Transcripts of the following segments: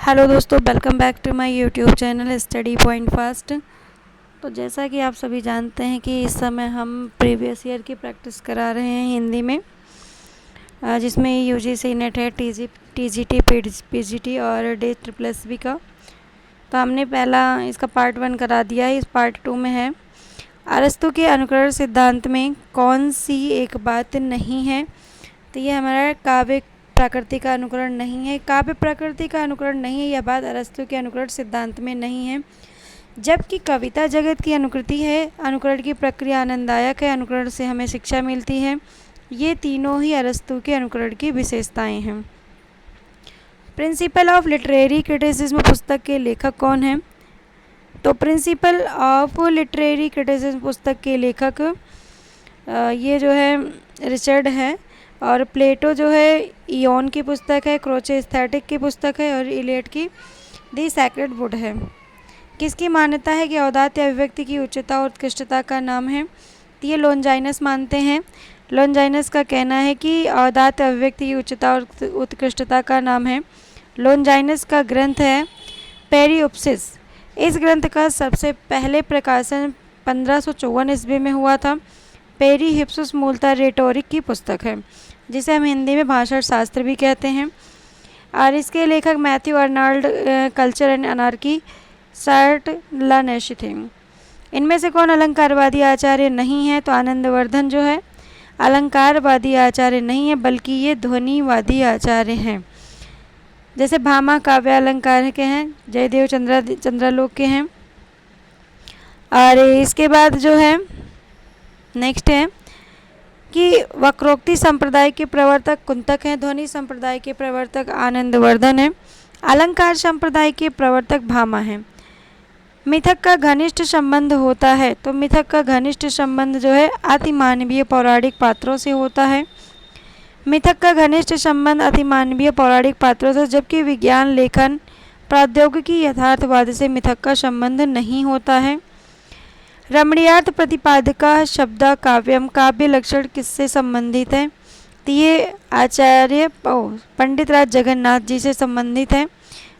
Hello दोस्तों, welcome back to my YouTube channel study point fast. तो जैसा कि आप सभी जानते हैं कि इस समय हम प्रीवियस ईयर की प्रैक्टिस करा रहे हैं हिंदी में, जिसमें यूजीसी नेट है, टीजीटी, पीजीटी और DSSS का। तो हमने पहला इसका पार्ट 1 करा दिया है। इस पार्ट 2 में है अरस्तु के अनुकरण सिद्धांत में कौन सी एक बात नहीं है। तो ये हमारा काव्य प्रकृति का अनुकरण नहीं है। काव्य प्रकृति का अनुकरण नहीं है, यह बात अरस्तु के अनुकरण सिद्धांत में नहीं है। जबकि कविता जगत की अनुकृति है, अनुकरण की प्रक्रिया आनंददायक है, अनुकरण से हमें शिक्षा मिलती है। ये तीनों ही अरस्तु के अनुकरण की विशेषताएं हैं। प्रिंसिपल ऑफ लिटरेरी क्रिटिसिज्म पुस्तक के लेखक कौन हैं? तो प्रिंसिपल ऑफ लिटरेरी क्रिटिसिज्म पुस्तक के लेखक ये जो है रिचर्ड है, और प्लेटो जो है इयोन की पुस्तक है, क्रोचे एस्थेटिक की पुस्तक है, और इलियड की दी सैक्रेड वुड है। किसकी मान्यता है कि औदात्य अभिव्यक्ति की उच्चता और उत्कृष्टता का नाम है? तो ये लोनजाइनस मानते हैं। लोनजाइनस का कहना है कि औदात्य अभिव्यक्ति की उच्चता और उत्कृष्टता का नाम है। लोनजाइनस का ग्रंथ है पेरियोप्सिस। इस ग्रंथ का सबसे पहले प्रकाशन 1554 ईस्वी में हुआ था। पेरिहिप्सुस मूलतः रेटोरिक की पुस्तक है, जिसे हम हिंदी में भाषण शास्त्र भी कहते हैं, और इसके लेखक Matthew Arnold culture and anarchy सार्टलानेशी थे। इनमें से कौन अलंकारवादी आचार्य नहीं है? तो आनंदवर्धन जो है अलंकारवादी आचार्य नहीं है, बल्कि ये ध्वनिवादी आचार्य हैं। जैसे भामा काव्य अलंकार के हैं, जयदेव चंद्रालोक के हैं। और इसके बाद जो है नेक्स्ट है कि वक्रोक्ति संप्रदाय के प्रवर्तक कुंतक हैं, ध्वनि संप्रदाय के प्रवर्तक आनंदवर्धन है, अलंकार संप्रदाय के प्रवर्तक भामा हैं। मिथक का घनिष्ठ संबंध होता है, तो मिथक का घनिष्ठ संबंध जो है अतिमानवीय पौराणिक पात्रों से होता है। मिथक का घनिष्ठ संबंध अतिमानवीय पौराणिक पात्रों से, जबकि विज्ञान लेखन प्रौद्योगिकी यथार्थवाद से मिथक का संबंध नहीं होता है। रमणीयार्थ प्रतिपादिका शब्द काव्यम, काव्य लक्षण किससे संबंधित है? तो ये आचार्य पंडित राज जगन्नाथ जी से संबंधित है।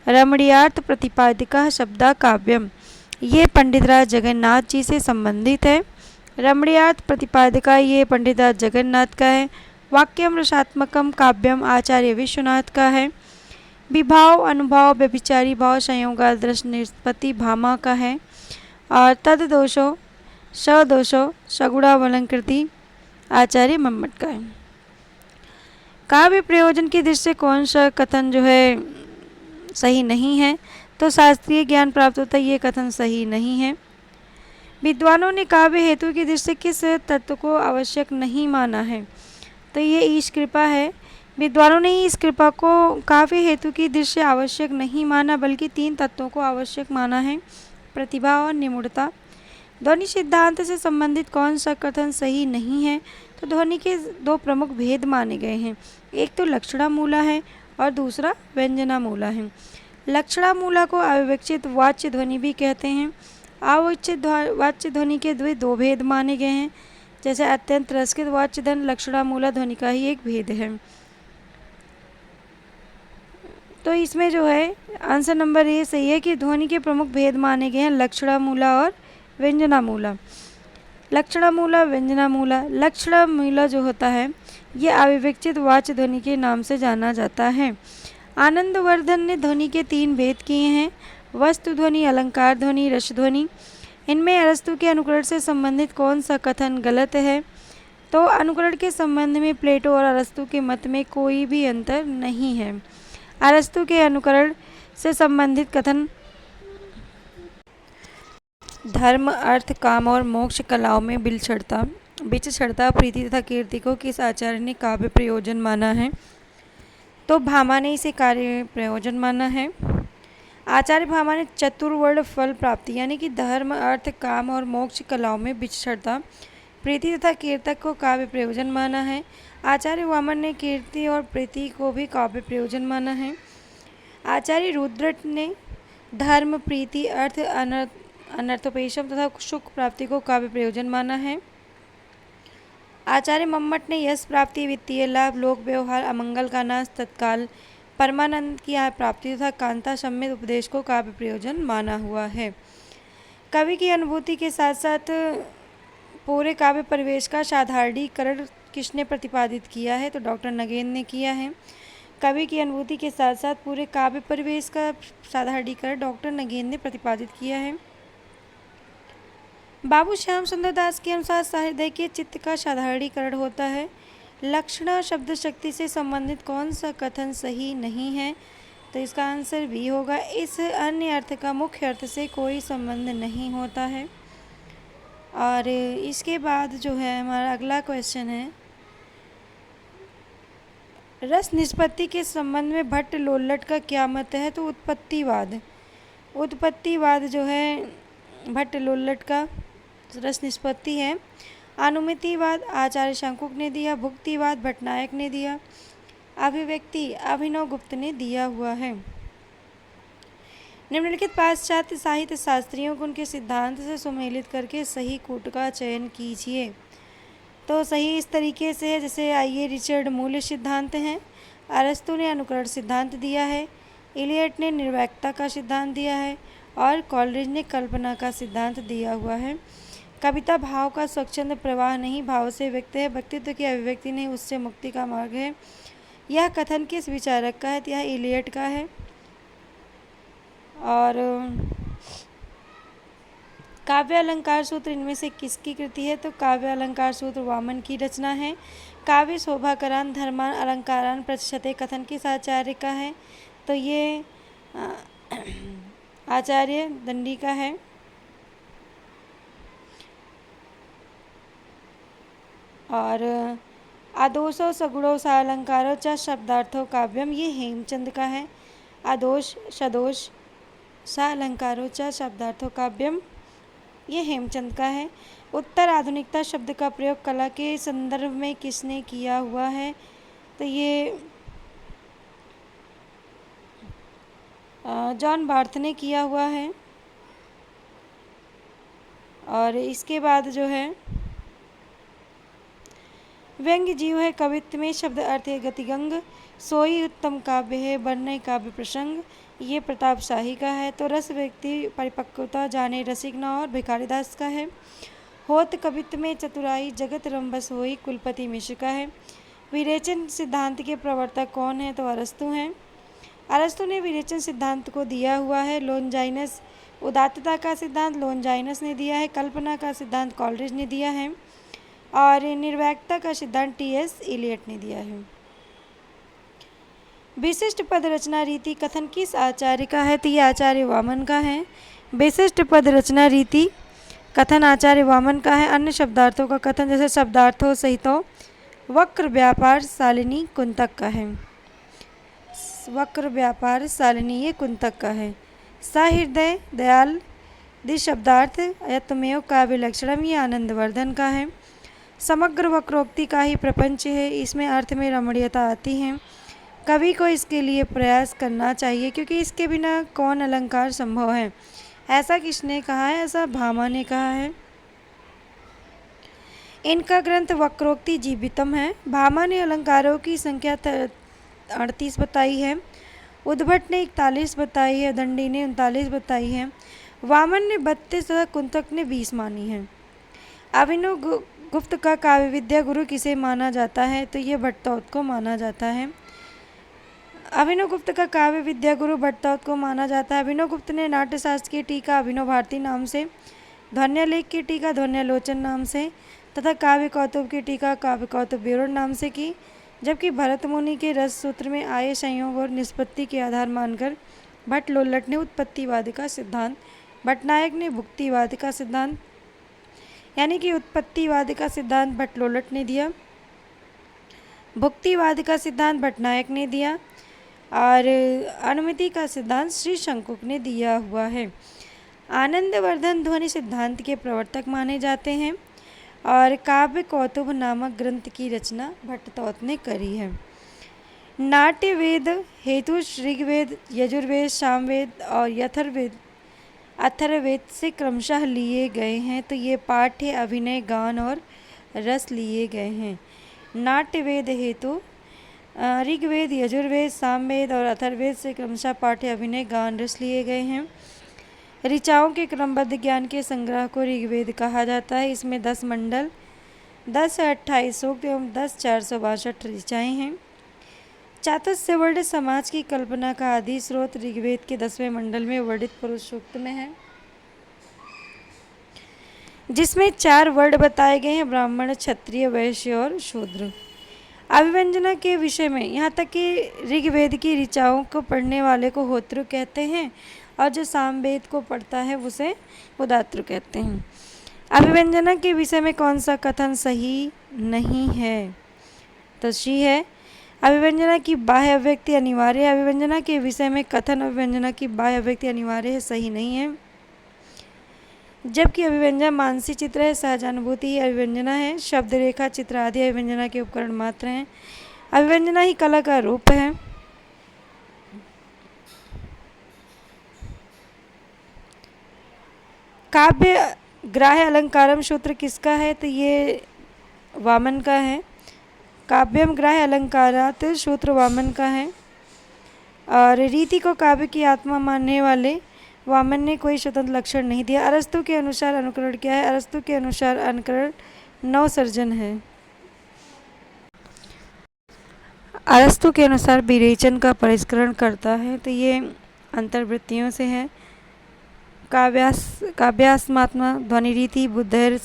रमणीयार्थ प्रतिपादिका शब्द काव्यम, ये पंडित राज जगन्नाथ जी से संबंधित है। रमणीयार्थ प्रतिपादिका ये पंडित राज जगन्नाथ का है। वाक्यम रसात्मकम काव्यम आचार्य विश्वनाथ का है। विभाव, अनुभाव, व्यभिचारी भाव, संयोगादृश निष्पत्ति भामा का है। और तददोषो सदोषो सगुणावलंकृति आचार्य मम्मट का है। काव्य प्रयोजन की दृष्टि से कौन सा कथन जो है सही नहीं है? तो शास्त्रीय ज्ञान प्राप्त होता है, ये कथन सही नहीं है। विद्वानों ने काव्य हेतु की दृष्टि से किस तत्व को आवश्यक नहीं माना है? तो ये ईश कृपा है। विद्वानों ने इस कृपा को काव्य हेतु की दृष्टि से आवश्यक नहीं माना, बल्कि 3 तत्वों को आवश्यक माना है, प्रतिभा और निपुणता। ध्वनि सिद्धांत से संबंधित कौन सा कथन सही नहीं है? तो ध्वनि के 2 प्रमुख भेद माने गए हैं, एक तो लक्षणामूला है और दूसरा व्यंजनामूला है। लक्षणामूला को अविवक्षित वाच्य ध्वनि भी कहते हैं। अविवक्षित वाच्य ध्वनि के 2 भेद माने गए हैं, जैसे अत्यंत तिरस्कृत वाच्य ध्वनि लक्षणामूला ध्वनि का ही एक भेद है। तो इसमें जो है आंसर नंबर ए सही है कि ध्वनि के प्रमुख भेद माने गए हैं, लक्षणामूला और व्यंजनामूला। लक्षणामूला, व्यंजनामूला। लक्षणामूला जो होता है ये अविवक्षित वाच्य ध्वनि के नाम से जाना जाता है। आनंदवर्धन ने ध्वनि के 3 भेद किए हैं, वस्तु ध्वनि, अलंकार ध्वनि, रस ध्वनि। इनमें अरस्तु के अनुकरण से संबंधित कौन सा कथन गलत है? तो अनुकरण के संबंध में प्लेटो और अरस्तु के मत में कोई भी अंतर नहीं है। अरस्तु के अनुकरण से संबंधित कथन धर्म, अर्थ, काम और मोक्ष कलाओं में विचक्षणता, प्रीति तथा कीर्ति को किस आचार्य ने काव्य प्रयोजन माना है? तो भामा ने इसे कार्य प्रयोजन माना है। आचार्य भामा ने चतुर्वर्ण फल प्राप्ति यानी कि धर्म, अर्थ, काम और मोक्ष कलाओं में विचक्षणता, प्रीति तथा कीर्तक को काव्य प्रयोजन माना है। आचार्य वामन ने कीर्ति और प्रीति को भी काव्य प्रयोजन माना है। आचार्य रुद्रट ने धर्म, प्रीति, अर्थ, अनर्थोपेशम तथा सुख प्राप्ति को काव्य प्रयोजन माना है। आचार्य मम्मट ने यश प्राप्ति, वित्तीय लाभ, लोक व्यवहार, अमंगल का नाश, तत्काल परमानंद की प्राप्ति तथा कांता सम्मित उपदेश को काव्य प्रयोजन माना हुआ है। कवि की अनुभूति के साथ साथ पूरे काव्य परिवेश का साधारणीकरण किसने प्रतिपादित किया है? तो डॉक्टर नगेंद्र ने किया है। कवि की अनुभूति के साथ साथ पूरे काव्य परिवेश का साधारणीकरण डॉक्टर नगेंद्र ने प्रतिपादित किया है। बाबू श्याम सुंदर दास के अनुसार सहृदय के चित्त का साधारणीकरण होता है। लक्षणा शब्द शक्ति से संबंधित कौन सा कथन सही नहीं है? तो इसका आंसर बी होगा। इस अन्य अर्थ का मुख्य अर्थ से कोई संबंध नहीं होता है। और इसके बाद जो है हमारा अगला क्वेश्चन है, रस निष्पत्ति के संबंध में भट्ट लोल्लट का क्या मत है? तो उत्पत्तिवाद जो है भट्ट लोल्लट का रस निष्पत्ति है। अनुमितिवाद आचार्य शंकुक ने दिया, भुक्तिवाद भट्टनायक ने दिया, अभिव्यक्ति अभिनव गुप्त ने दिया हुआ है। निम्नलिखित पाश्चात्य साहित्य शास्त्रियों को उनके सिद्धांत से सुमेलित करके सही कूट का चयन कीजिए। तो सही इस तरीके से है, जैसे आइए रिचर्ड मूल्य सिद्धांत हैं, अरस्तु ने अनुकरण सिद्धांत दिया है, इलियट ने निर्वैकता का सिद्धांत दिया है और कॉलरिज ने कल्पना का सिद्धांत दिया हुआ है। कविता भाव का स्वच्छंद प्रवाह नहीं, भाव से व्यक्त है, व्यक्तित्व की अभिव्यक्ति नहीं, उससे मुक्ति का मार्ग है। यह कथन किस विचारक का है? तो यह इलियट का है। और काव्य अलंकार सूत्र इनमें से किसकी कृति है? तो काव्य अलंकार सूत्र वामन की रचना है। काव्य शोभाकरान धर्मान अलंकारान प्रतिशते कथन किस आचार्य का है? तो ये आचार्य दंडी का है। और आदोषो सगुणो सा अलंकारो च शब्दार्थो काव्यम, ये हेमचंद का है। आदोष सदोष सा अलंकारो च शब्दार्थो काव्यम, ये हेमचंद का है। उत्तर आधुनिकता शब्द का प्रयोग कला के संदर्भ में किसने किया हुआ है? तो ये जॉन बार्थ ने किया हुआ है। और इसके बाद जो है व्यंग्य जीव है कवित्व में, शब्द अर्थ है गतिगंग, सोई उत्तम काव्य है वर्णय काव्य प्रसंग, ये प्रताप शाही का है। तो रस व्यक्ति परिपक्वता जाने रसिक न और भिखारीदास का है। होत कवित्व में चतुराई जगत रंबस होई, कुलपति मिश्र का है। विरेचन सिद्धांत के प्रवर्तक कौन है? तो अरस्तु हैं। अरस्तु ने विरेचन सिद्धांत को दिया हुआ है। लोनजाइनस उदात्तता का सिद्धांत लोनजाइनस ने दिया है। कल्पना का सिद्धांत कॉलरिज ने दिया है। और निर्वैकता का सिद्धांत टी.एस. इलियट ने दिया है। विशिष्ट पद रचना रीति कथन किस आचार्य का है? तो ये आचार्य वामन का है। विशिष्ट पद रचना रीति कथन आचार्य वामन का है। अन्य शब्दार्थों का कथन जैसे शब्दार्थों सहितो वक्र व्यापार शालिनी कुंतक का है। वक्र व्यापार शालिनी ये कुंतक का है। सहृदय दयाल द्विशब्दार्थ यत्मेव काव्य लक्षणम, ये आनंदवर्धन का है। समग्र वक्रोक्ति का ही प्रपंच है, इसमें अर्थ में रमणीयता आती है। कवि को इसके लिए प्रयास करना चाहिए क्योंकि इसके बिना कौन अलंकार संभव है। ऐसा किसने कहा है? ऐसा भामा ने कहा है। इनका ग्रंथ वक्रोक्ति जीवितम है। भामा ने अलंकारों की संख्या 38 बताई है, उद्भट ने 41 बताई है, दंडी ने 39 बताई है, वामन ने 32 तथा कुंतक ने 20 मानी है। अभिनव गुप्त का काव्य विद्या गुरु किसे माना जाता है? तो ये भट्टोत को माना जाता है। अभिनव गुप्त का काव्य विद्या गुरु भट्टोत को माना जाता है। अभिनव गुप्त ने नाट्यशास्त्र की टीका अभिनव भारती नाम से, ध्वन्यालेख की टीका ध्वन्यालोचन नाम से तथा काव्य कौतुक की टीका काव्य कौतुक विवरण नाम से की, जबकि भरत मुनि के रस सूत्र में आए संयोग और निष्पत्ति के आधार मानकर भट्ट लोल्लट ने उत्पत्तिवाद का सिद्धांत, भट्टनायक ने भुक्तिवाद का सिद्धांत, यानी कि उत्पत्तिवाद का सिद्धांत भट्ट लोल्लट ने दिया, भुक्तिवाद का सिद्धांत भट्टनायक ने दिया और अनुमिति का सिद्धांत श्री शंकुक ने दिया हुआ है। आनंदवर्धन ध्वनि सिद्धांत के प्रवर्तक माने जाते हैं और काव्य कौतुक नामक ग्रंथ की रचना भट्टतोत ने करी है। नाट्य वेद हेतु ऋग्वेद, यजुर्वेद, सामवेद और अथर्ववेद से क्रमशः लिए गए हैं। तो ये पाठ्य, अभिनय, गान और रस लिए गए हैं। नाट्य वेद हेतु ऋग्वेद, यजुर्वेद, सामवेद और अथर्ववेद से क्रमशः पाठ्य, अभिनय, गान, रस लिए गए हैं। ऋचाओं के क्रमबद्ध ज्ञान के संग्रह को ऋग्वेद कहा जाता है। इसमें 10 मंडल, 10 से 28 सूक्त एवं 10 462 ऋचाएँ हैं। चातुर्वर्ण समाज की कल्पना का आदि स्रोत ऋग्वेद के 10वें मंडल में वर्णित पुरुष सूक्त में है, जिसमें 4 वर्ण बताए गए हैं: ब्राह्मण, क्षत्रिय, वैश्य और शूद्र। अभिव्यंजना के विषय में यहाँ तक कि ऋग्वेद की ऋचाओं को पढ़ने वाले को होतृ कहते हैं और जो सामवेद को पढ़ता है उसे उदातृ कहते हैं। अभिव्यंजना के विषय में कौन सा कथन सही नहीं है? तो सी है, अभिव्यंजना की बाह्य अभिव्यक्ति अनिवार्य है। अभिव्यंजना के विषय में कथन अभिव्यंजना की बाह्य अभिव्यक्ति अनिवार्य है, सही नहीं है। जबकि अभिव्यंजना मानसी चित्र है, सहजानुभूति ही अभिव्यंजना है। शब्द, रेखा, चित्र आदि अभिव्यंजना के उपकरण मात्र हैं। अभिव्यंजना ही कला का रूप है। काव्य ग्राह्य अलंकारम सूत्र किसका है? तो ये वामन का है। काव्यम ग्राह्य अलंकारात सूत्र वामन का है। और रीति को काव्य की आत्मा मानने वाले वामन ने कोई स्वतंत्र लक्षण नहीं दिया। अरस्तु के अनुसार अनुकरण क्या है? अरस्तु के अनुसार अनुकरण नवसर्जन है। अरस्तु के अनुसार विरेचन का परिष्करण करता है, तो ये अंतर्वृत्तियों से है। काव्यास्मात्मा ध्वनि रीति बुद्धैर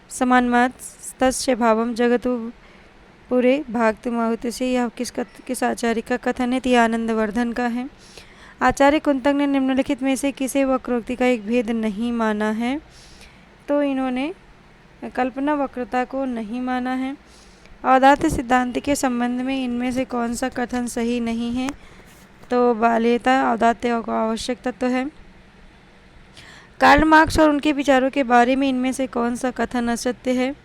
समानमात् तस्य भावम जगतु पूरे भागतुमाहुत से। यह किस आचार्य का कथन है? तो यह आनंदवर्धन का है। आचार्य कुंतक ने निम्नलिखित में से किसी वक्रोक्ति का एक भेद नहीं माना है? तो इन्होंने कल्पना वक्रता को नहीं माना है। औदात्य सिद्धांत के संबंध में इनमें से कौन सा कथन सही नहीं है? तो बाल्यता औदात्य का आवश्यक तत्व है। कार्ल मार्क्स और उनके विचारों के बारे में इनमें से कौन सा कथन असत्य है?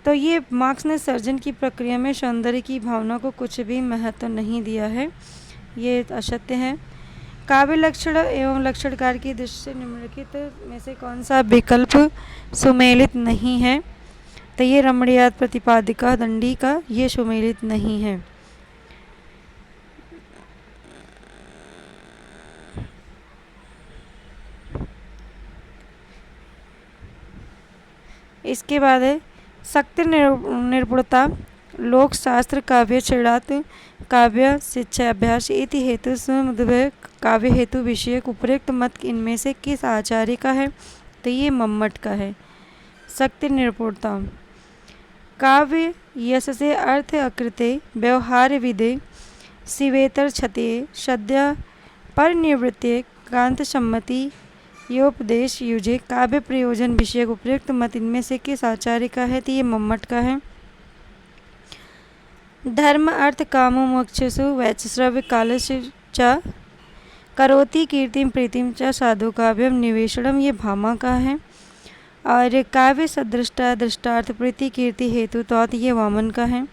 तो ये मार्क्स ने सर्जन की प्रक्रिया में सौंदर्य की भावना को कुछ भी महत्व नहीं दिया है, ये असत्य है। काव्य लक्षण एवं लक्षणकार की दृष्टि से निम्नलिखित में से कौन सा विकल्प सुमेलित नहीं है? तो ये रमणीयात प्रतिपादिका दंडी का ये सुमेलित नहीं है। इसके बाद है शक्ति निपुणता लोक शास्त्र काव्य छेड़ात काव्य शिक्षाभ्यास इति हेतु समुद्भव काव्य हेतु विषयक उपयुक्त मत इनमें से किस आचार्य का है? तो ये मम्मट का है। शक्ति निपुणता काव्य यश से अर्थ अकृते व्यवहार विदे शिवेतर क्षते सद्य पर निवृत्ते कांत सम्मति योपदेश युजे काव्य प्रयोजन विषयक उपयुक्त मत इनमें से किस आचार्य का है? तो ये मम्मट का है। धर्म अर्थ कामो मोक्षसु वैश्रव्य कालस्य च करोति कीर्तिम प्रीतिम च साधु काव्यम निवेशनम ये भामा का है। और काव्य सदृष्टा दृष्टार्थ प्रीति कीर्ति हेतु तो ये वामन का है।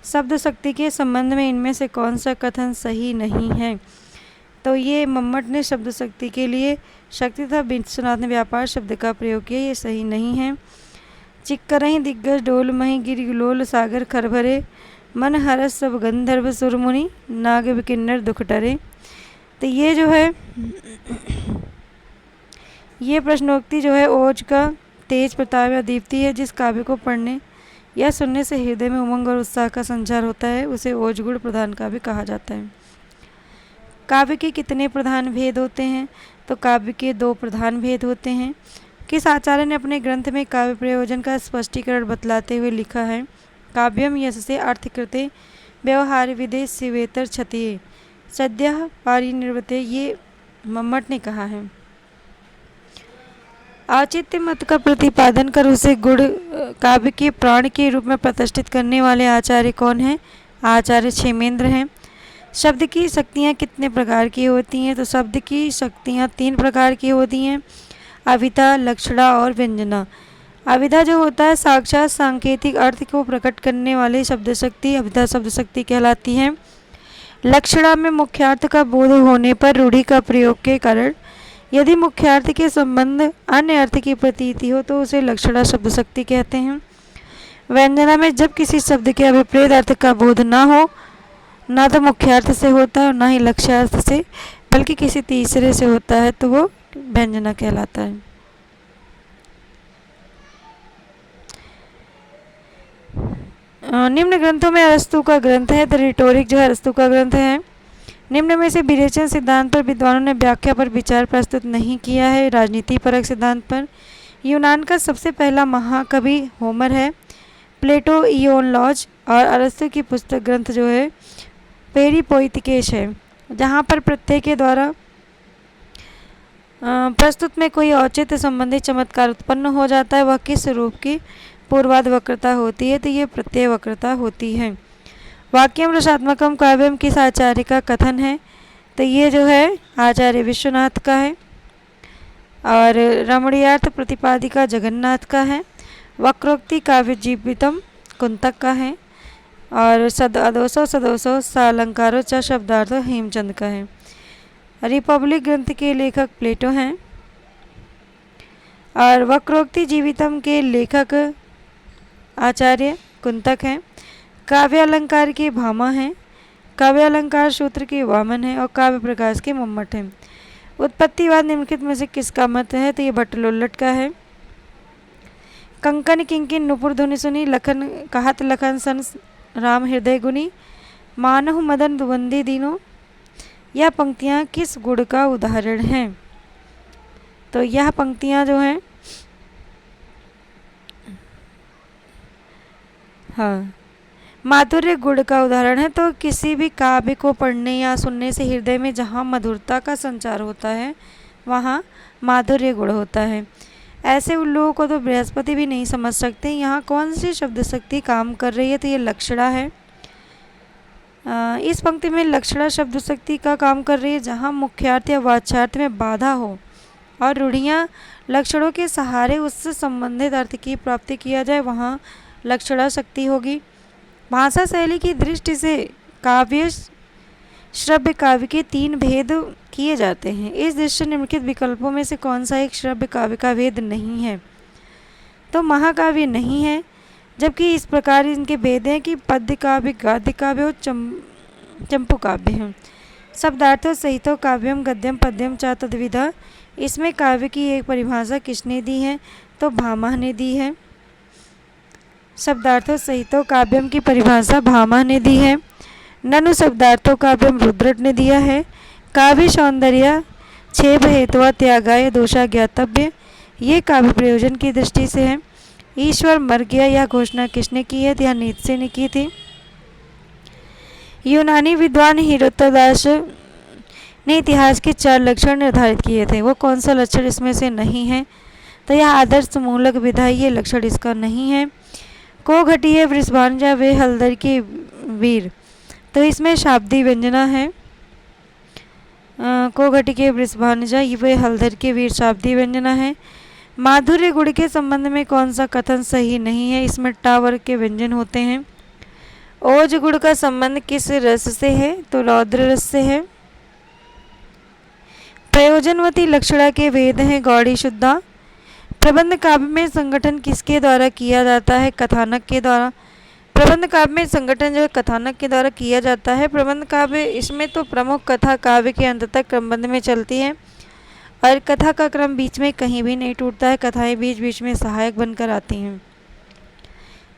शब्द शक्ति के संबंध में इनमें से कौन सा कथन सही नहीं है? तो ये मम्मट ने शब्द शक्ति के लिए शक्ति तथा विश्वनाथ ने व्यापार शब्द का प्रयोग किया, ये सही नहीं है। चिक्करही दिग्गज डोल मही गिरिलोल सागर खरभरे मन हरस सब गंधर्व सुरमुनि नाग विकिन्नर दुख टरे। तो ये जो है ये प्रश्नोक्ति जो है ओज का तेज प्रताप या दीप्ति है। जिस काव्य को पढ़ने या सुनने से हृदय में उमंग और उत्साह का संचार होता है उसे ओज गुण प्रधान काव्य कहा जाता है। काव्य के कितने प्रधान भेद होते हैं? तो काव्य के 2 प्रधान भेद होते हैं। किस आचार्य ने अपने ग्रंथ में काव्य प्रयोजन का स्पष्टीकरण बतलाते हुए लिखा है? काव्यम यश से अर्थ कृते व्यवहार विदे शिवेतर क्षतिये सद्य पारिनिर्वते, ये मम्मट ने कहा है। औचित्य मत का प्रतिपादन कर उसे गुण काव्य के प्राण के रूप में प्रतिष्ठित करने वाले आचार्य कौन हैं? आचार्य क्षेमेंद्र हैं। शब्द की शक्तियाँ कितने प्रकार की होती हैं? तो शब्द की शक्तियाँ 3 प्रकार की होती हैं: अभिधा, लक्षणा और व्यंजना। अभिधा जो होता है साक्षात सांकेतिक अर्थ को प्रकट करने वाली शब्द शक्ति अभिधा शब्द शक्ति कहलाती है। लक्षणा में मुख्यार्थ का बोध होने पर रूढ़ि का प्रयोग के कारण यदि मुख्यार्थ के संबंध अन्य अर्थ की प्रतीति हो तो उसे लक्षणा शब्द शक्ति कहते हैं। व्यंजना में जब किसी शब्द के अभिप्रेत अर्थ का बोध न हो, ना तो मुख्यार्थ से होता है और ना ही लक्ष्यार्थ से, बल्कि किसी तीसरे से होता है, तो वो व्यंजना कहलाता है। निम्न ग्रंथों में अरस्तु का ग्रंथ है द रिटोरिक, जो अरस्तु का ग्रंथ है। निम्न में से विरेचन सिद्धांत पर विद्वानों ने व्याख्या पर विचार प्रस्तुत नहीं किया है। राजनीति परक सिद्धांत पर यूनान का सबसे पहला महाकवि होमर है। प्लेटो इयोनलॉज और अरस्तु की पुस्तक ग्रंथ जो है पेरिपोइतिकेश है, जहाँ पर प्रत्यय के द्वारा प्रस्तुत में कोई औचित्य संबंधी चमत्कार उत्पन्न हो जाता है, वह किस रूप की पूर्वाद वक्रता होती है, तो ये प्रत्यय वक्रता होती है। वाक्यम रसात्मकम काव्यम किस आचार्य का कथन है, तो ये जो है आचार्य विश्वनाथ का है। और रमणीयार्थ प्रतिपादिका जगन्नाथ का है। वक्रोक्ति काव्य जीवितम कुंतक का है। और सदोसो सदोसो सालंकारो च शब्दार्थ हेमचंद का है। रिपब्लिक ग्रंथ के लेखक प्लेटो हैं। और वक्रोक्ति जीवितम के लेखक आचार्य कुंतक हैं। काव्य अलंकार के भामा हैं। काव्य अलंकार सूत्र के वामन है और काव्य प्रकाश के मम्मट हैं। उत्पत्तिवाद निम्नलिखित में से किसका मत है, तो ये भट्टलोल्लट का है। कंकन किंकिन नुपुर ध्वनि सुनी, लखन कहत लखन सन राम हृदय गुनी, मानहु मदन दुबंदी दीनो, यह पंक्तियाँ किस गुण का उदाहरण हैं, तो यह पंक्तियाँ जो हैं हाँ माधुर्य गुण का उदाहरण है। तो किसी भी काव्य को पढ़ने या सुनने से हृदय में जहाँ मधुरता का संचार होता है, वहाँ माधुर्य गुण होता है। ऐसे उन लोगों को तो बृहस्पति भी नहीं समझ सकते। यहाँ कौन सी शब्द शक्ति काम कर रही है, तो ये लक्षणा है। इस पंक्ति में लक्षणा शब्द शक्ति का काम कर रही है। जहाँ मुख्यार्थ या वाच्यार्थ में बाधा हो और रूढ़ियाँ लक्षणों के सहारे उससे संबंधित अर्थ की प्राप्ति किया जाए, वहाँ लक्षणा शक्ति होगी। भाषा शैली की दृष्टि से काव्य श्रव्य काव्य के 3 भेद किए जाते हैं। इस दृष्टि निम्नलिखित विकल्पों में से कौन सा एक श्रव्य काव्य का भेद नहीं है, तो महाकाव्य नहीं है। जबकि इस प्रकार इनके भेद हैं कि पद्य काव्य, गाद्य काव्य और चंपू काव्य हैं। शब्दार्थों सहितो काव्यम गद्यम पद्यम च तद्विधा, इसमें काव्य की एक परिभाषा किसने दी है, तो भामा ने दी है। शब्दार्थों सहितो काव्यम की परिभाषा भामा ने दी है। ननु शब्दार्थों काव्यम रुद्रट ने दिया है। काव्य सौंदर्य छेद हेतुआ त्यागाय दोषा ज्ञातव्य, ये काव्य प्रयोजन की दृष्टि से है। ईश्वर मर गया, यह घोषणा किसने की है, यह नीत्शे ने की थी। यूनानी विद्वान हेरोदोतस ने इतिहास के 4 लक्षण निर्धारित किए थे, वो कौन सा लक्षण इसमें से नहीं है, तो यह आदर्श मूलक विधायी, ये लक्षण इसका नहीं है। को घटिए वृषभानुजा वे हलदर के वीर, तो इसमें शाब्दी व्यंजना है। को घटी के वृषभानुजा वे हलदर के वीर शाब्दी व्यंजना है। माधुर्य गुण के संबंध में कौन सा कथन सही नहीं है, इसमें टा वर्ग के व्यंजन होते हैं। ओज गुण का संबंध किस रस से है, तो रौद्र रस से है। प्रयोजनवती लक्षणा के भेद हैं गौड़ी शुद्धा। प्रबंध काव्य में संगठन किसके द्वारा किया जाता है, कथानक के द्वारा। प्रबंध काव्य में संगठन जो है कथानक के द्वारा किया जाता है। प्रबंध काव्य इसमें तो प्रमुख कथा काव्य के अंत तक क्रमबद्ध में चलती है और कथा का क्रम बीच में कहीं भी नहीं टूटता है, कथाएं बीच बीच में सहायक बनकर आती हैं।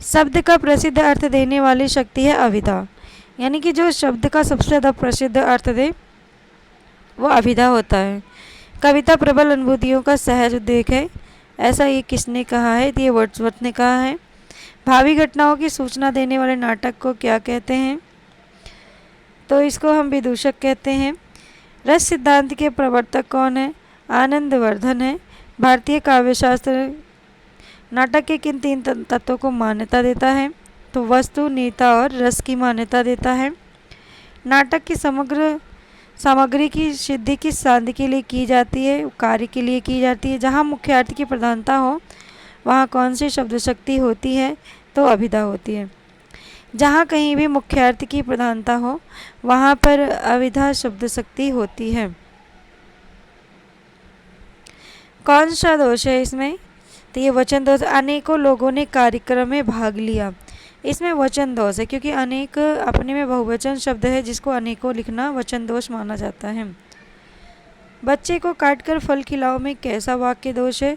शब्द का प्रसिद्ध अर्थ देने वाली शक्ति है अभिधा, यानी कि जो शब्द का सबसे ज़्यादा प्रसिद्ध अर्थ दे वो अभिधा होता है। कविता प्रबल अनुभूतियों का सहज उद्रेक है, ऐसा ये किसने कहा है, ये वर्ड्सवर्थ ने कहा है। भावी घटनाओं की सूचना देने वाले नाटक को क्या कहते हैं, तो इसको हम विदूषक कहते हैं। रस सिद्धांत के प्रवर्तक कौन है, आनंदवर्धन है। भारतीय काव्यशास्त्र नाटक के किन 3 तत्वों को मान्यता देता है, तो वस्तु, नेता और रस की मान्यता देता है। नाटक की समग्र सामग्री की सिद्धि किस सांध के लिए की जाती है, कार्य के लिए की जाती है। जहाँ मुख्यार्थ की प्रधानता हो वहाँ कौन सी शब्द शक्ति होती है, तो अभिधा होती है। जहाँ कहीं भी मुख्यार्थ की प्रधानता हो वहाँ पर अभिधा शब्द शक्ति होती है। कौन सा दोष है इसमें, तो ये वचन दोष, अनेकों लोगों ने कार्यक्रम में भाग लिया, इसमें वचन दोष है क्योंकि अनेक अपने में बहुवचन शब्द है जिसको अनेकों लिखना वचन दोष माना जाता है। बच्चे को काटकर फल खिलाओ में कैसा वाक्य दोष है?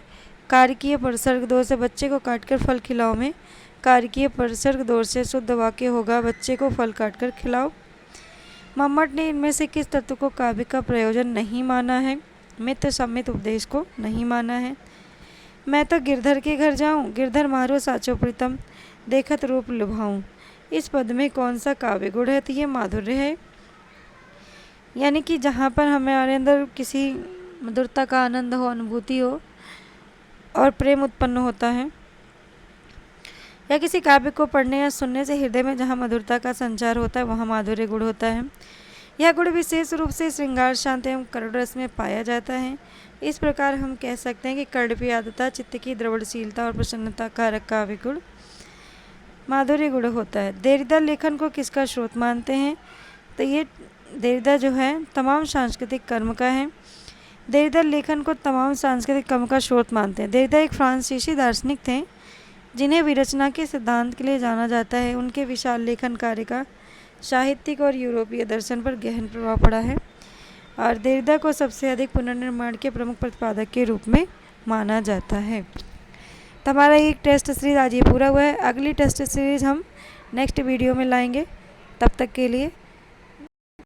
कारकीय परसर्ग दोष है। बच्चे को काटकर फल खिलाओ में कारकीय परसर्ग दोष से शुद्ध वाक्य होगा बच्चे को फल काटकर खिलाओ। मम्मट ने इनमें से किस तत्व को काव्य का प्रयोजन नहीं माना है? मित्र सम्मित उपदेश को नहीं माना है। मैं तो गिरधर के घर जाऊं, गिरधर मारो साचो प्रीतम, देखत रूप लुभाऊं, इस पद में कौन सा काव्य गुण है? तो ये माधुर्य है, यानी कि जहाँ पर हमारे अंदर किसी मधुरता का आनंद हो, अनुभूति हो और प्रेम उत्पन्न होता है, या किसी काव्य को पढ़ने या सुनने से हृदय में जहाँ मधुरता का संचार होता है वहाँ माधुर्य गुण होता है। यह गुण विशेष रूप से श्रृंगार शांति एवं करुण रस में पाया जाता है। इस प्रकार हम कह सकते हैं कि कर्णप्रिय आर्द्रता, चित्त की द्रवणशीलता और प्रसन्नता कारक काव्य गुण माधुर्य गुण होता है। देरीदा लेखन को किसका स्रोत मानते हैं? तो ये देरीदा जो है तमाम सांस्कृतिक कर्म का है। देरीदा लेखन को तमाम सांस्कृतिक कर्म का स्रोत मानते हैं। देरीदा एक फ्रांसीसी दार्शनिक थे जिन्हें विरचना के सिद्धांत के लिए जाना जाता है। उनके विशाल लेखन कार्य का साहित्यिक और यूरोपीय दर्शन पर गहन प्रभाव पड़ा है और देरीदा को सबसे अधिक पुनर्निर्माण के प्रमुख प्रतिपादक के रूप में माना जाता है। तो हमारा एक टेस्ट सीरीज आज ये पूरा हुआ है। अगली टेस्ट सीरीज हम नेक्स्ट वीडियो में लाएंगे। तब तक के लिए